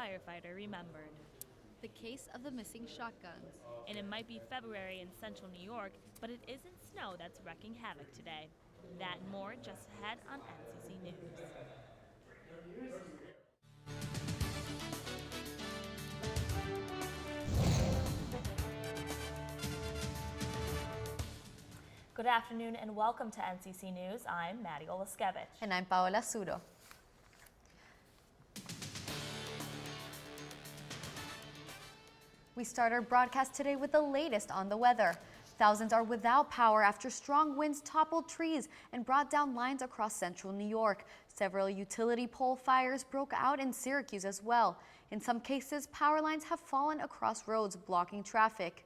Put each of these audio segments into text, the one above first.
firefighter remembered. The case of the missing shotguns. And it might be February in central New York, but it isn't snow that's wreaking havoc today. That and more just ahead on NCC News. Good afternoon and welcome to NCC News. I'm Maddy Oleszkiewicz. And I'm Paola Suro. We start our broadcast today with the latest on the weather. Thousands are without power after strong winds toppled trees and brought down lines across central New York. Several utility pole fires broke out in Syracuse as well. In some cases, power lines have fallen across roads, blocking traffic.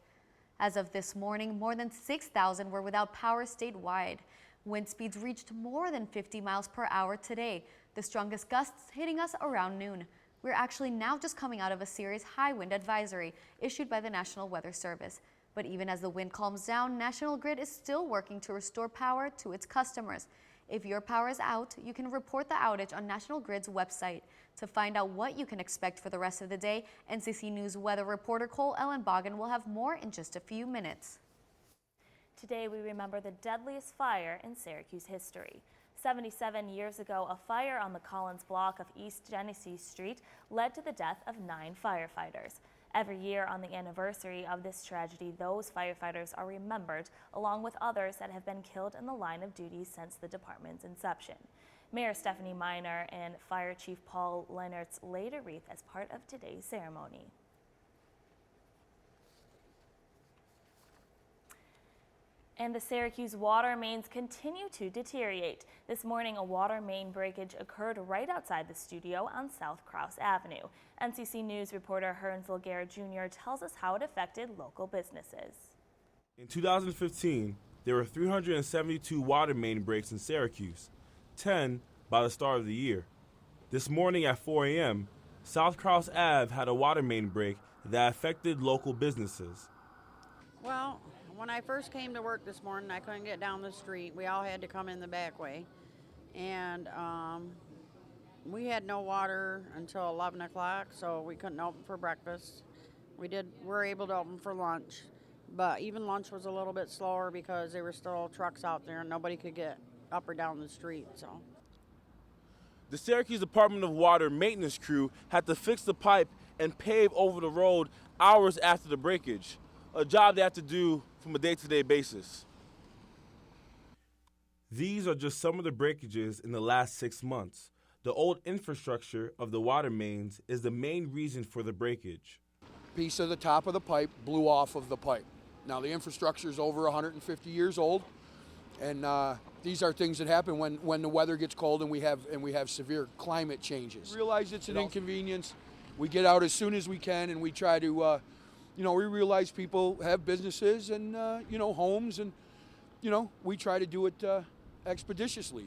As of this morning, more than 6,000 were without power statewide. Wind speeds reached more than 50 miles per hour today, the strongest gusts hitting us around noon. We're actually now just coming out of a serious high wind advisory issued by the National Weather Service. But even as the wind calms down, National Grid is still working to restore power to its customers. If your power is out, you can report the outage on National Grid's website. To find out what you can expect for the rest of the day, NCC News weather reporter Cole Ellenbogen will have more in just a few minutes. Today we remember the deadliest fire in Syracuse history. 77 years ago, a fire on the Collins block of East Genesee Street led to the death of 9 firefighters. Every year on the anniversary of this tragedy, those firefighters are remembered, along with others that have been killed in the line of duty since the department's inception. Mayor Stephanie Miner and Fire Chief Paul Leonard's laid a wreath as part of today's ceremony. And the Syracuse water mains continue to deteriorate. This morning, a water main breakage occurred right outside the studio on South Crouse Avenue. NCC News reporter Herns Laguerre Jr. tells us how it affected local businesses. In 2015, there were 372 water main breaks in Syracuse, 10 by the start of the year. This morning at 4 a.m., South Crouse Ave had a water main break that affected local businesses. Well, when I first came to work this morning, I couldn't get down the street. We all had to come in the back way. And we had no water until 11 o'clock, so we couldn't open for breakfast. We were able to open for lunch, but even lunch was a little bit slower because there were still trucks out there and nobody could get up or down the street. So The Syracuse Department of Water maintenance crew had to fix the pipe and pave over the road hours after the breakage, a job they have to do from a day-to-day basis. These are just some of the breakages in the last 6 months. The old infrastructure of the water mains is the main reason for the breakage. Piece of the top of the pipe blew off of the pipe. Now the infrastructure is over 150 years old, and these are things that happen when the weather gets cold and we have severe climate changes. Realize it's an inconvenience. We get out as soon as we can, and we try to. We realize people have businesses and, homes, and, we try to do it expeditiously.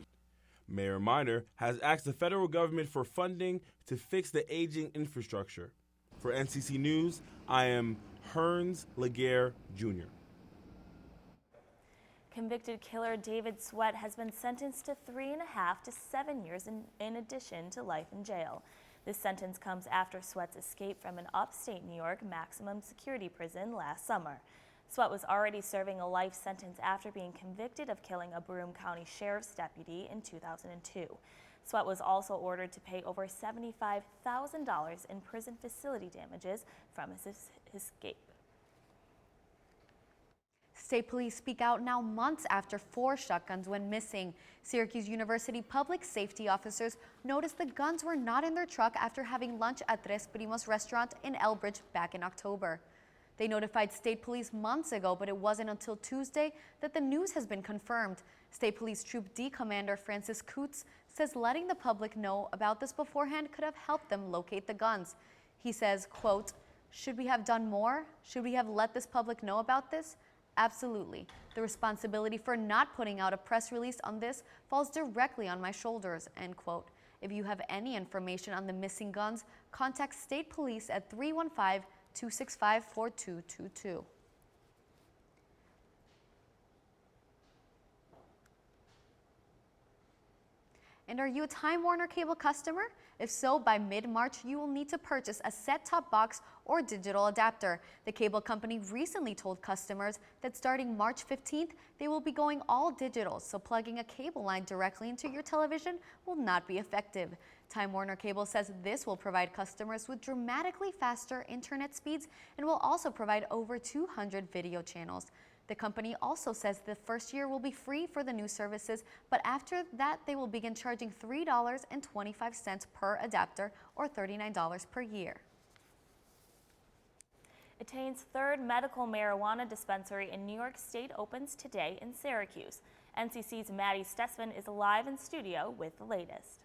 Mayor Miner has asked the federal government for funding to fix the aging infrastructure. For NCC News, I am Herns Laguerre Jr. Convicted killer David Sweat has been sentenced to 3.5 to 7 years in addition to life in jail. This sentence comes after Sweat's escape from an upstate New York maximum security prison last summer. Sweat was already serving a life sentence after being convicted of killing a Broome County Sheriff's deputy in 2002. Sweat was also ordered to pay over $75,000 in prison facility damages from his escape. State police speak out now months after 4 shotguns went missing. Syracuse University public safety officers noticed the guns were not in their truck after having lunch at Tres Primos restaurant in Elbridge back in October. They notified state police months ago, but it wasn't until Tuesday that the news has been confirmed. State Police Troop D Commander Francis Coots says letting the public know about this beforehand could have helped them locate the guns. He says, quote, "Should we have done more? Should we have let this public know about this? Absolutely. The responsibility for not putting out a press release on this falls directly on my shoulders," end quote. If you have any information on the missing guns, contact state police at 315-265-4222. And are you a Time Warner Cable customer? If so, by mid-March, you will need to purchase a set-top box or digital adapter. The cable company recently told customers that starting March 15th, they will be going all digital, so plugging a cable line directly into your television will not be effective. Time Warner Cable says this will provide customers with dramatically faster internet speeds and will also provide over 200 video channels. The company also says the first year will be free for the new services, but after that they will begin charging $3.25 per adapter or $39 per year. Attain's third medical marijuana dispensary in New York State opens today in Syracuse. NCC's Maddy is live in studio with the latest.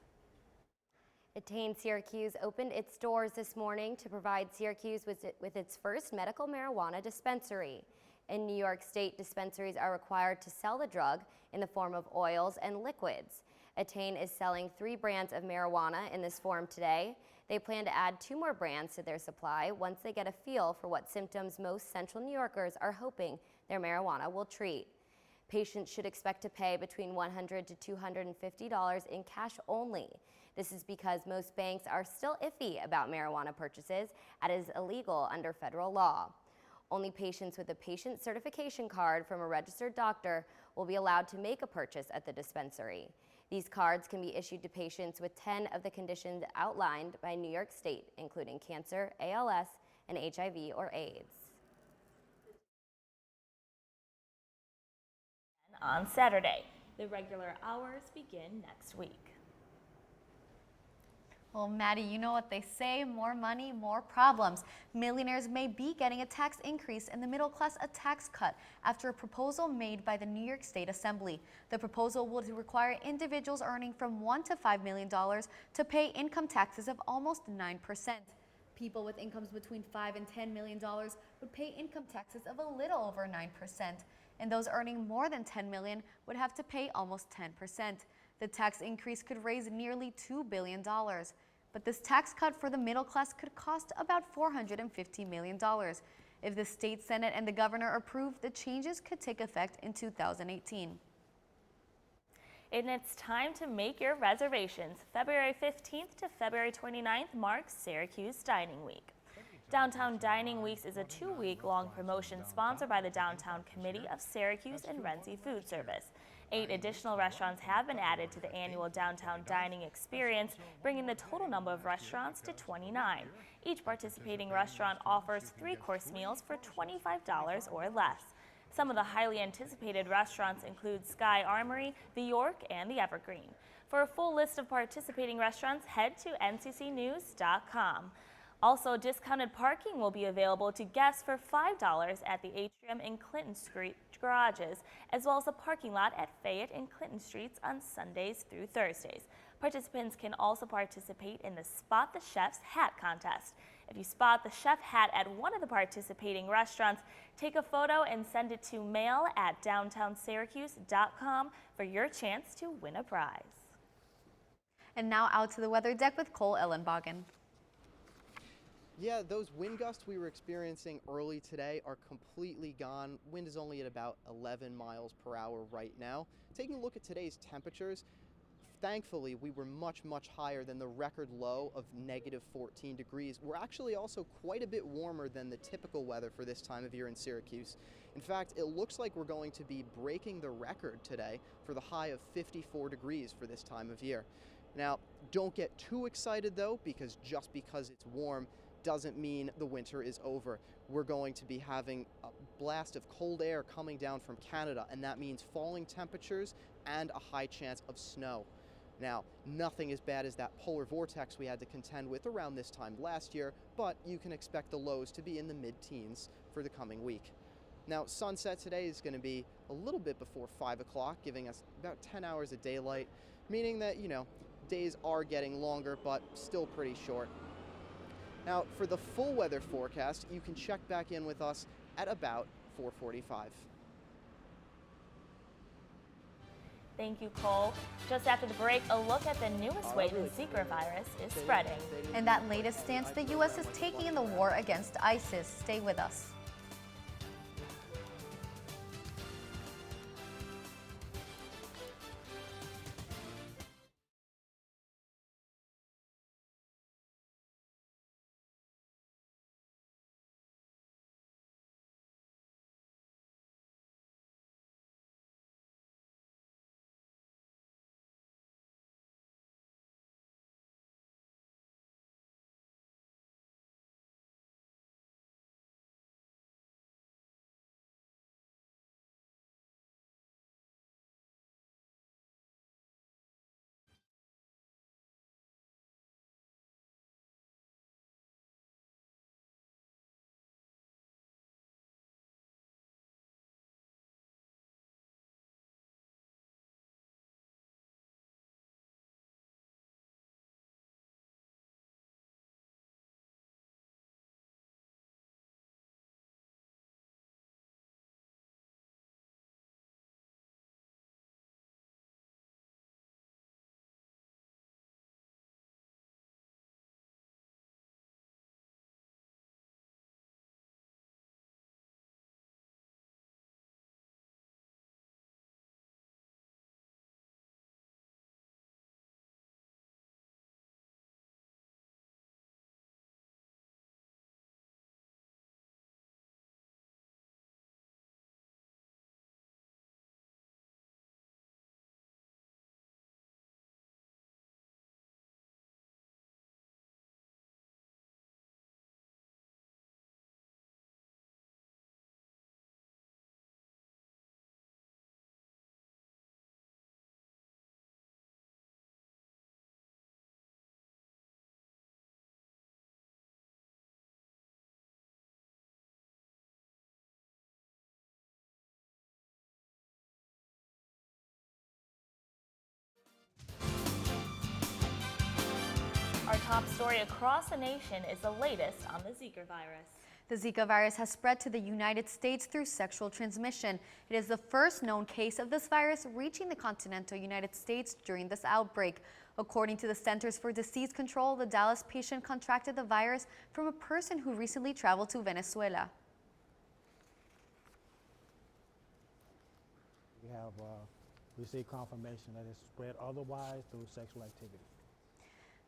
Attain Syracuse opened its doors this morning to provide Syracuse with its first medical marijuana dispensary. In New York State, dispensaries are required to sell the drug in the form of oils and liquids. Attain is selling 3 brands of marijuana in this form today. They plan to add 2 more brands to their supply once they get a feel for what symptoms most Central New Yorkers are hoping their marijuana will treat. Patients should expect to pay between $100 to $250 in cash only. This is because most banks are still iffy about marijuana purchases, as it is illegal under federal law. Only patients with a patient certification card from a registered doctor will be allowed to make a purchase at the dispensary. These cards can be issued to patients with 10 of the conditions outlined by New York State, including cancer, ALS, and HIV or AIDS. On Saturday, the regular hours begin next week. Well, Maddie, you know what they say, more money, more problems. Millionaires may be getting a tax increase and the middle class a tax cut after a proposal made by the New York State Assembly. The proposal would require individuals earning from $1 to $5 million to pay income taxes of almost 9%. People with incomes between $5 and $10 million would pay income taxes of a little over 9%, and those earning more than $10 million would have to pay almost 10%. The tax increase could raise nearly $2 billion. But this tax cut for the middle class could cost about $450 million. If the state Senate and the governor approve, the changes could take effect in 2018. And it's time to make your reservations. February 15th to February 29th marks Syracuse Dining Week. Downtown Dining Weeks is a 2-week-long promotion sponsored by the Downtown Committee of Syracuse and Renzi Food Service. 8 additional restaurants have been added to the annual downtown dining experience, bringing the total number of restaurants to 29. Each participating restaurant offers 3-course meals for $25 or less. Some of the highly anticipated restaurants include Sky Armory, the York, and the Evergreen. For a full list of participating restaurants, head to nccnews.com. Also, discounted parking will be available to guests for $5 at the Atrium and Clinton Street garages, as well as the parking lot at Fayette and Clinton Streets on Sundays through Thursdays. Participants can also participate in the Spot the Chef's Hat contest. If you spot the chef hat at one of the participating restaurants, take a photo and send it to mail@downtownsyracuse.com for your chance to win a prize. And now out to the weather deck with Cole Ellenbogen. Yeah, those wind gusts we were experiencing early today are completely gone. Wind is only at about 11 miles per hour right now. Taking a look at today's temperatures, thankfully we were much higher than the record low of negative 14 degrees. We're actually also quite a bit warmer than the typical weather for this time of year in Syracuse. In fact, it looks like we're going to be breaking the record today for the high of 54 degrees for this time of year. Now, don't get too excited though, because just because it's warm doesn't mean the winter is over. We're going to be having a blast of cold air coming down from Canada, and that means falling temperatures and a high chance of snow. Now, nothing as bad as that polar vortex we had to contend with around this time last year, but you can expect the lows to be in the mid-teens for the coming week. Now, sunset today is going to be a little bit before 5 o'clock, giving us about 10 hours of daylight, meaning that, days are getting longer, but still pretty short. Now, for the full weather forecast, you can check back in with us at about 4:45. Thank you, Cole. Just after the break, a look at the newest way the Zika virus is spreading. And that latest stance the U.S. is taking in the war against ISIS. Stay with us. top story across the nation is the latest on the Zika virus. The Zika virus has spread to the United States through sexual transmission. It is the first known case of this virus reaching the continental United States during this outbreak. According to the Centers for Disease Control, the Dallas patient contracted the virus from a person who recently traveled to Venezuela. We have received confirmation that it's spread otherwise through sexual activity.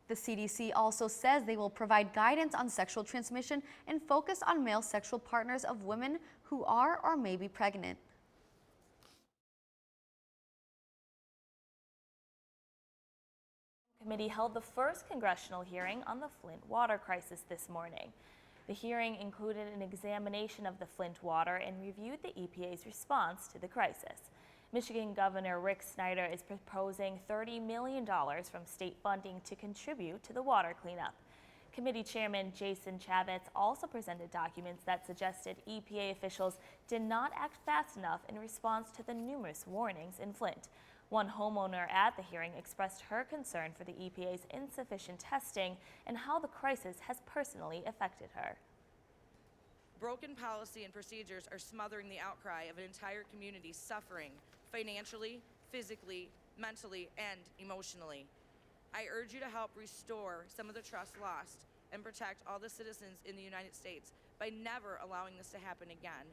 The CDC also says they will provide guidance on sexual transmission and focus on male sexual partners of women who are or may be pregnant. The committee held the first congressional hearing on the Flint water crisis this morning. The hearing included an examination of the Flint water and reviewed the EPA's response to the crisis. Michigan Governor Rick Snyder is proposing $30 million from state funding to contribute to the water cleanup. Committee Chairman Jason Chavez also presented documents that suggested EPA officials did not act fast enough in response to the numerous warnings in Flint. One homeowner at the hearing expressed her concern for the EPA's insufficient testing and how the crisis has personally affected her. Broken policy and procedures are smothering the outcry of an entire community suffering financially, physically, mentally, and emotionally. I urge you to help restore some of the trust lost and protect all the citizens in the United States by never allowing this to happen again.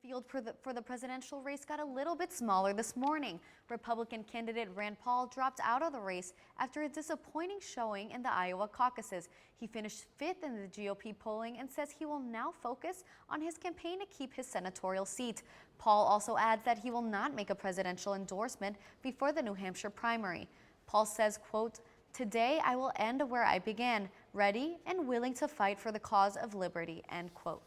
The field for the presidential race got a little bit smaller this morning. Republican candidate Rand Paul dropped out of the race after a disappointing showing in the Iowa caucuses. He finished 5th in the GOP polling and says he will now focus on his campaign to keep his senatorial seat. Paul also adds that he will not make a presidential endorsement before the New Hampshire primary. Paul says, quote, "Today I will end where I began, ready and willing to fight for the cause of liberty," end quote.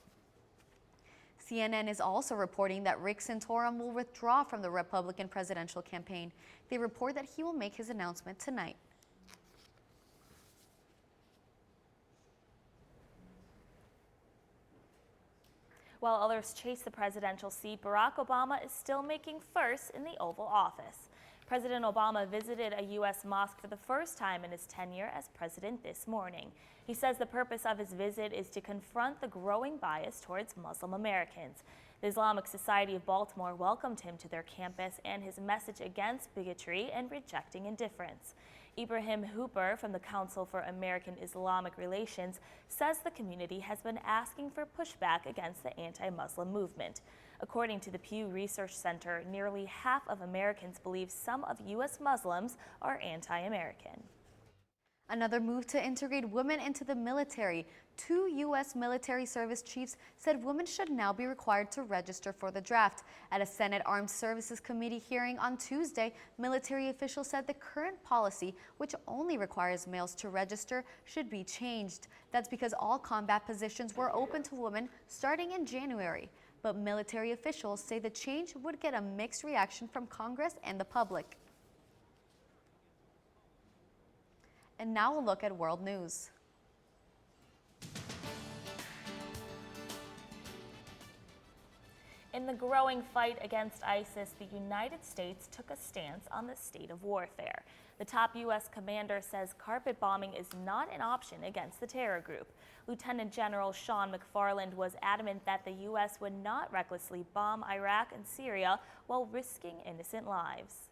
CNN is also reporting that Rick Santorum will withdraw from the Republican presidential campaign. They report that he will make his announcement tonight. While others chase the presidential seat, Barack Obama is still making first in the Oval Office. President Obama visited a U.S. mosque for the first time in his tenure as president this morning. He says the purpose of his visit is to confront the growing bias towards Muslim Americans. The Islamic Society of Baltimore welcomed him to their campus and his message against bigotry and rejecting indifference. Ibrahim Hooper from the Council for American Islamic Relations says the community has been asking for pushback against the anti-Muslim movement. According to the Pew Research Center, nearly half of Americans believe some of U.S. Muslims are anti-American. Another move to integrate women into the military. 2 U.S. military service chiefs said women should now be required to register for the draft. At a Senate Armed Services Committee hearing on Tuesday, military officials said the current policy, which only requires males to register, should be changed. That's because all combat positions were open to women starting in January. But military officials say the change would get a mixed reaction from Congress and the public. And now we'll look at world news. In the growing fight against ISIS, the United States took a stance on the state of warfare. The top U.S. commander says carpet bombing is not an option against the terror group. Lieutenant General Sean McFarland was adamant that the U.S. would not recklessly bomb Iraq and Syria while risking innocent lives.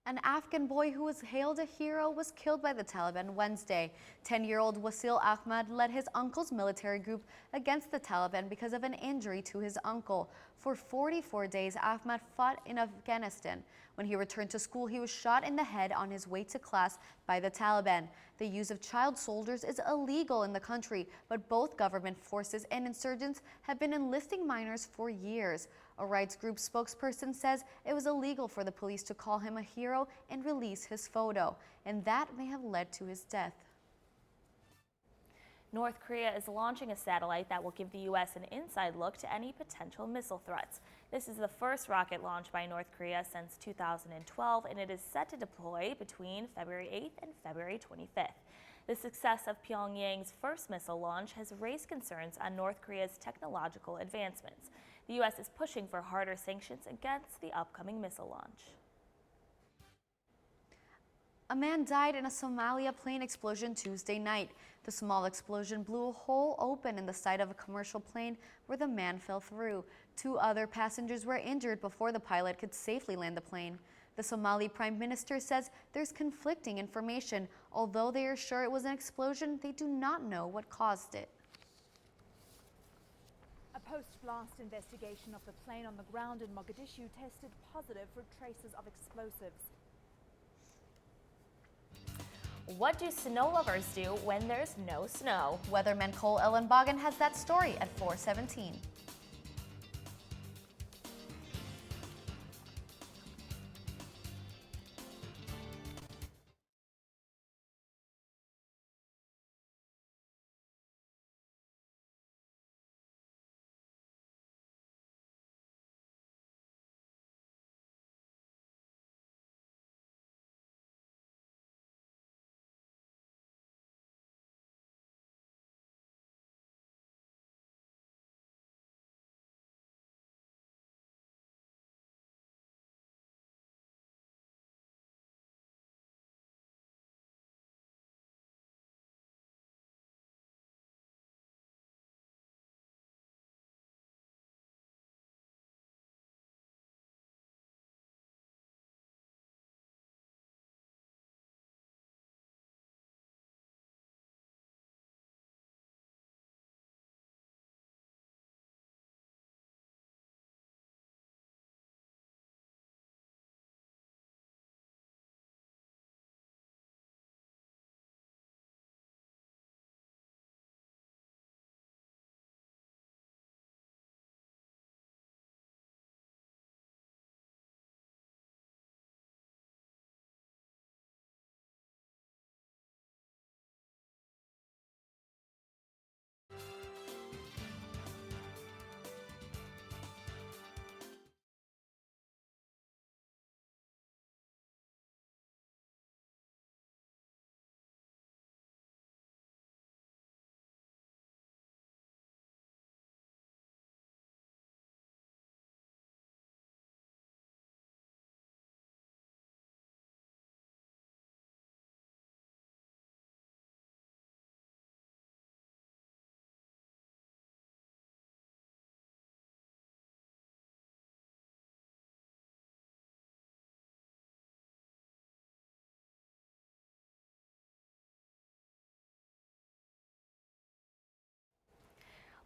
An Afghan boy who was hailed a hero was killed by the Taliban Wednesday. 10-year-old Wasil Ahmad led his uncle's military group against the Taliban because of an injury to his uncle. For 44 days, Ahmad fought in Afghanistan. When he returned to school, he was shot in the head on his way to class by the Taliban. The use of child soldiers is illegal in the country, but both government forces and insurgents have been enlisting minors for years. A rights group spokesperson says it was illegal for the police to call him a hero and release his photo, and that may have led to his death. North Korea is launching a satellite that will give the U.S. an inside look to any potential missile threats. This is the first rocket launched by North Korea since 2012, and it is set to deploy between February 8th and February 25th. The success of Pyongyang's first missile launch has raised concerns on North Korea's technological advancements. The U.S. is pushing for harder sanctions against the upcoming missile launch. A man died in a Somalia plane explosion Tuesday night. The small explosion blew a hole open in the side of a commercial plane where the man fell through. 2 other passengers were injured before the pilot could safely land the plane. The Somali Prime Minister says there's conflicting information. Although they are sure it was an explosion, they do not know what caused it. A post-blast investigation of the plane on the ground in Mogadishu tested positive for traces of explosives. What do snow lovers do when there's no snow? Weatherman Cole Ellenbogen has that story at 4:17.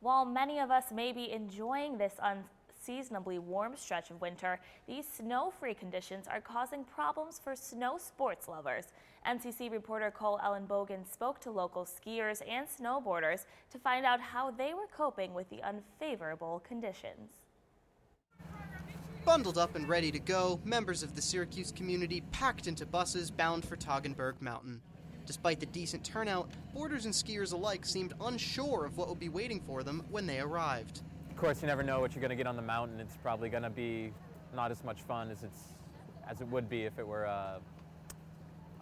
While many of us may be enjoying this unseasonably warm stretch of winter, these snow-free conditions are causing problems for snow sports lovers. NCC reporter Cole Ellenbogen spoke to local skiers and snowboarders to find out how they were coping with the unfavorable conditions. Bundled up and ready to go, members of the Syracuse community packed into buses bound for Toggenburg Mountain. Despite the decent turnout, boarders and skiers alike seemed unsure of what would be waiting for them when they arrived. Of course, you never know what you're going to get on the mountain. It's probably going to be not as much fun as it would be if it were a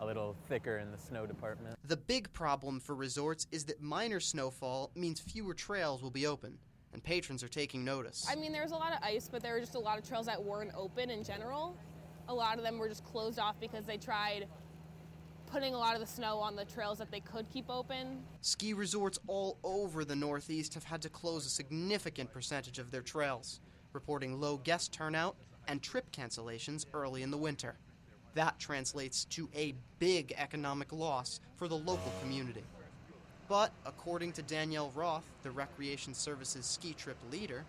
little thicker in the snow department. The big problem for resorts is that minor snowfall means fewer trails will be open, and patrons are taking notice. I mean, there was a lot of ice, but there were just a lot of trails that weren't open in general. A lot of them were just closed off because they tried putting a lot of the snow on the trails that they could keep open. Ski resorts all over the Northeast have had to close a significant percentage of their trails, reporting low guest turnout and trip cancellations early in the winter. That translates to a big economic loss for the local community. But according to Danielle Roth, the Recreation Services ski trip leader,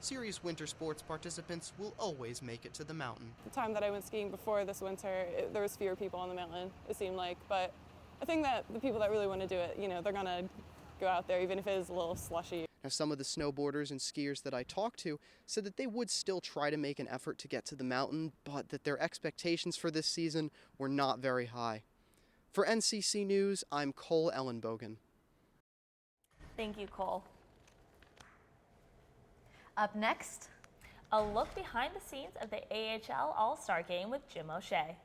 serious winter sports participants will always make it to the mountain. The time that I went skiing before this winter, there was fewer people on the mountain, it seemed like. But I think that the people that really want to do it, they're going to go out there even if it is a little slushy. Now, some of the snowboarders and skiers that I talked to said that they would still try to make an effort to get to the mountain, but that their expectations for this season were not very high. For NCC News, I'm Cole Ellenbogen. Thank you, Cole. Up next, a look behind the scenes of the AHL All-Star Game with Jim O'Shea.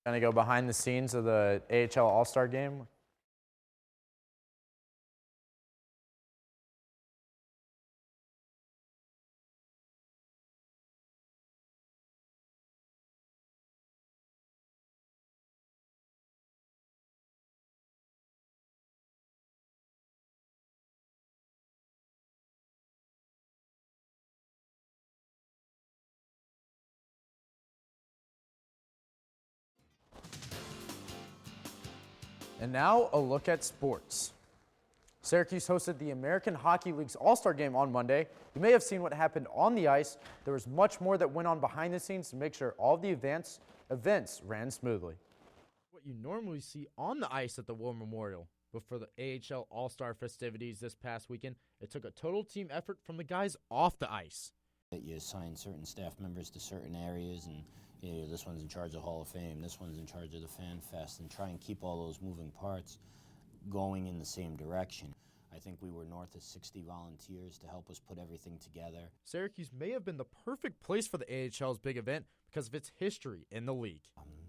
Gonna go behind the scenes of the AHL All-Star Game. And now a look at sports. Syracuse hosted the American Hockey League's All-Star Game on Monday. You may have seen what happened on the ice. There was much more that went on behind the scenes to make sure all of the events ran smoothly. What you normally see on the ice at the War Memorial, but for the AHL All-Star festivities this past weekend, it took a total team effort from the guys off the ice. You assign certain staff members to certain areas, and this one's in charge of Hall of Fame, this one's in charge of the Fan Fest, and try and keep all those moving parts going in the same direction. I think we were north of 60 volunteers to help us put everything together. Syracuse may have been the perfect place for the AHL's big event because of its history in the league.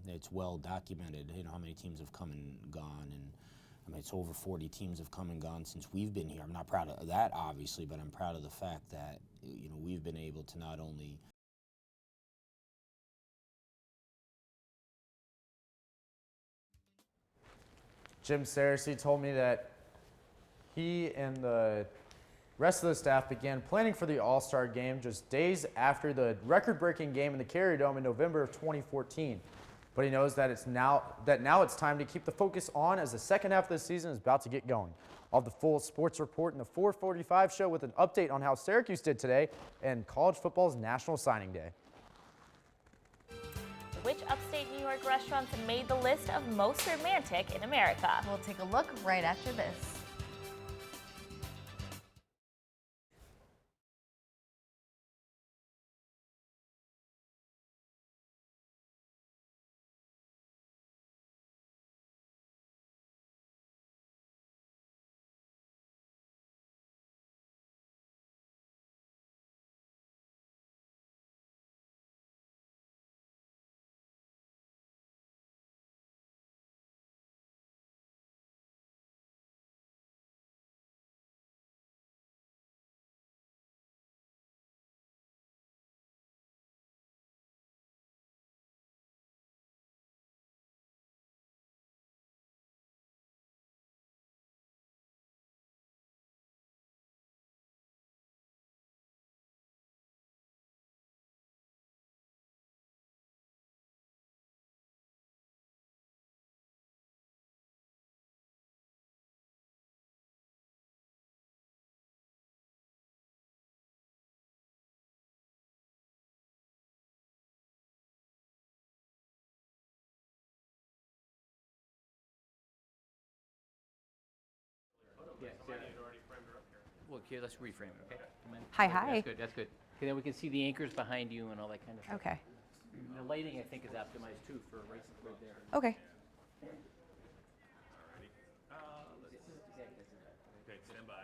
It's well documented, how many teams have come and gone, and it's over 40 teams have come and gone since we've been here. I'm not proud of that, obviously, but I'm proud of the fact that, we've been able to not only Jim Saracey told me that he and the rest of the staff began planning for the All-Star Game just days after the record-breaking game in the Carrier Dome in November of 2014. But he knows that now it's time to keep the focus on as the second half of the season is about to get going. I'll have the full sports report in the 4:45 show with an update on how Syracuse did today and college football's National Signing Day. Which upstate New York restaurants made the list of most romantic in America? We'll take a look right after this. Well, here, let's reframe it, okay? Come in. Hi, Good, hi. That's good, that's good. Okay, then we can see the anchors behind you and all that kind of stuff. Okay. The lighting, I think, is optimized too for right there. Okay. Okay, stand by.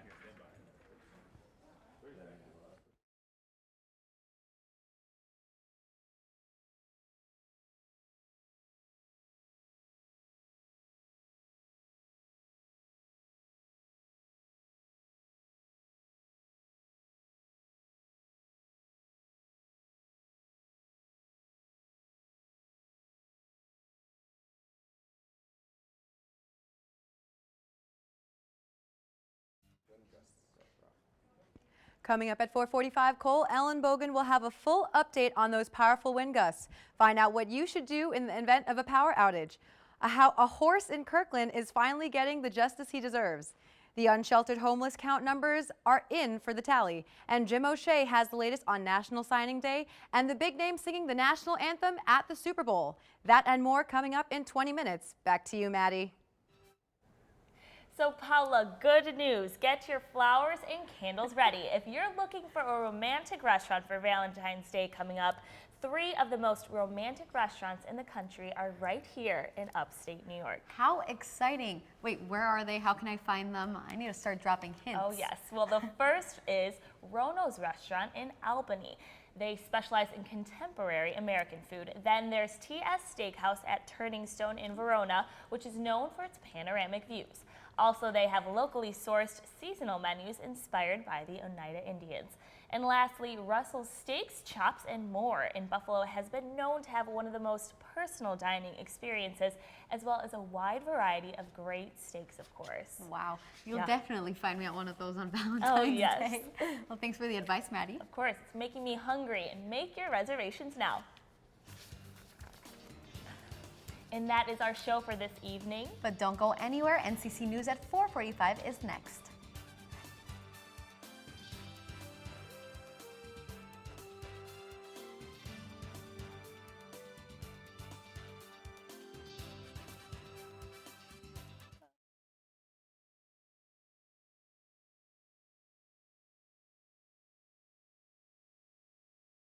Coming up at 4:45, Cole Ellenbogen will have a full update on those powerful wind gusts. Find out what you should do in the event of a power outage. How a horse in Kirkland is finally getting the justice he deserves. The unsheltered homeless count numbers are in for the tally. And Jim O'Shea has the latest on National Signing Day and the big name singing the national anthem at the Super Bowl. That and more coming up in 20 minutes. Back to you, Maddie. So Paola, good news. Get your flowers and candles ready. If you're looking for a romantic restaurant for Valentine's Day coming up, 3 of the most romantic restaurants in the country are right here in upstate New York. How exciting. Wait, where are they? How can I find them? I need to start dropping hints. Oh yes, well the first is Rono's Restaurant in Albany. They specialize in contemporary American food. Then there's TS Steakhouse at Turning Stone in Verona, which is known for its panoramic views. Also, they have locally sourced seasonal menus inspired by the Oneida Indians. And lastly, Russell's Steaks, Chops, and More in Buffalo has been known to have one of the most personal dining experiences, as well as a wide variety of great steaks, of course. Wow. You'll Yeah. definitely find me at one of those on Valentine's yes. Day. Well, thanks for the advice, Maddie. Of course, it's making me hungry, and make your reservations now. And that is our show for this evening. But don't go anywhere. NCC News at 4:45 is next.